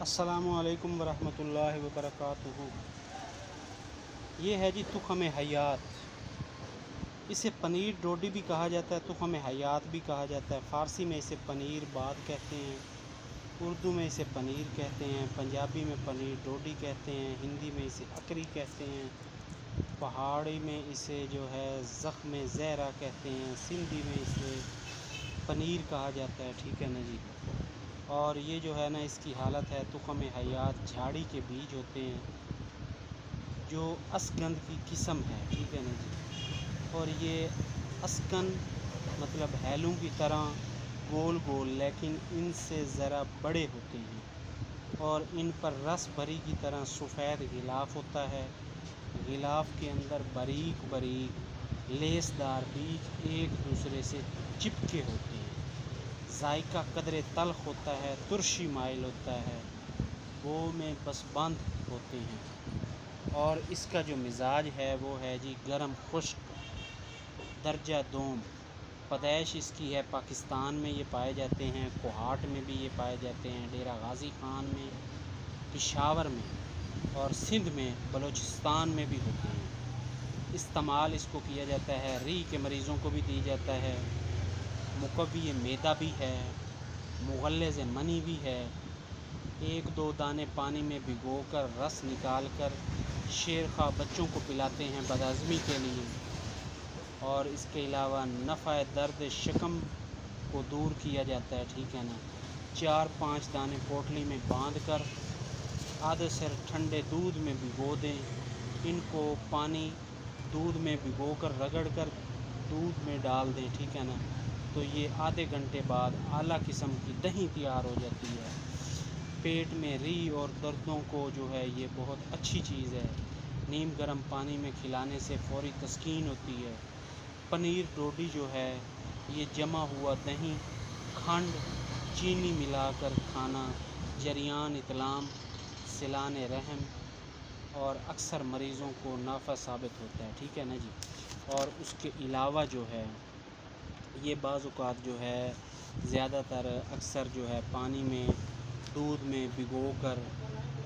السلام علیکم ورحمۃ اللہ وبرکاتہ۔ یہ ہے جی تخم حیات۔ اسے پنیر ڈوڈی بھی کہا جاتا ہے، تخم حیات بھی کہا جاتا ہے۔ فارسی میں اسے پنیر باد کہتے ہیں، اردو میں اسے پنیر کہتے ہیں، پنجابی میں پنیر ڈوڈی کہتے ہیں، ہندی میں اسے اکری کہتے ہیں، پہاڑی میں اسے جو ہے زخم زہرا کہتے ہیں، سندھی میں اسے پنیر کہا جاتا ہے، ٹھیک ہے نا جی۔ اور یہ جو ہے نا اس کی حالت ہے تخم حیات، جھاڑی کے بیج ہوتے ہیں جو اسکند کی قسم ہے، ٹھیک ہے نا جی۔ اور یہ اسکن مطلب ہیلوں کی طرح گول گول، لیکن ان سے ذرا بڑے ہوتے ہیں، اور ان پر رس بھری کی طرح سفید غلاف ہوتا ہے۔ غلاف کے اندر باریک باریک لیس دار بیج ایک دوسرے سے چپکے ہوتے ہیں۔ ذائقہ قدرے تلخ ہوتا ہے، ترشی مائل ہوتا ہے، بو میں بس بند ہوتے ہیں۔ اور اس کا جو مزاج ہے وہ ہے جی گرم خشک درجہ دوم۔ پیدائش اس کی ہے پاکستان میں، یہ پائے جاتے ہیں، کوہاٹ میں بھی یہ پائے جاتے ہیں، ڈیرہ غازی خان میں، پشاور میں، اور سندھ میں، بلوچستان میں بھی ہوتے ہیں۔ استعمال اس کو کیا جاتا ہے، ری کے مریضوں کو بھی دی جاتا ہے، مقوی معدہ بھی ہے، مغلظ منی بھی ہے۔ ایک دو دانے پانی میں بھگو کر رس نکال کر شیرخواہ بچوں کو پلاتے ہیں بدہضمی کے لیے۔ اور اس کے علاوہ نفع درد شکم کو دور کیا جاتا ہے، ٹھیک ہے نا۔ 4-5 دانے پوٹلی میں باندھ کر آدھے سر ٹھنڈے دودھ میں بھگو دیں۔ ان کو پانی دودھ میں بھگو کر رگڑ کر دودھ میں ڈال دیں، ٹھیک ہے نا۔ تو یہ آدھے گھنٹے بعد اعلیٰ قسم کی دہی تیار ہو جاتی ہے۔ پیٹ میں ری اور دردوں کو جو ہے یہ بہت اچھی چیز ہے۔ نیم گرم پانی میں کھلانے سے فوری تسکین ہوتی ہے۔ پنیر ڈوڈی جو ہے یہ جمع ہوا دہی، کھنڈ، چینی ملا کر کھانا جریان اطلام، سیلان رحم اور اکثر مریضوں کو نافع ثابت ہوتا ہے، ٹھیک ہے نا جی۔ اور اس کے علاوہ جو ہے یہ بعض اوقات جو ہے زیادہ تر اکثر جو ہے پانی میں دودھ میں بھگو کر،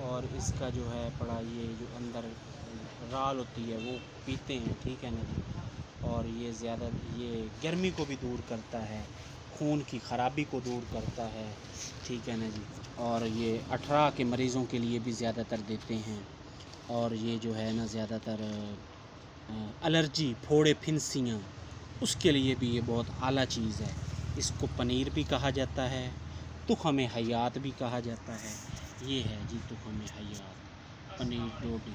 اور اس کا جو ہے بڑا یہ جو اندر رال ہوتی ہے وہ پیتے ہیں، ٹھیک ہے نا جی۔ اور یہ زیادہ یہ گرمی کو بھی دور کرتا ہے، خون کی خرابی کو دور کرتا ہے، ٹھیک ہے نا جی۔ اور یہ اٹھرا کے مریضوں کے لیے بھی زیادہ تر دیتے ہیں۔ اور یہ جو ہے نا زیادہ تر الرجی، پھوڑے پھنسیاں، اس کے لیے بھی یہ بہت اعلیٰ چیز ہے۔ اس کو پنیر بھی کہا جاتا ہے، تخم حیات بھی کہا جاتا ہے۔ یہ ہے جی تخم حیات، پنیر ڈوڈی۔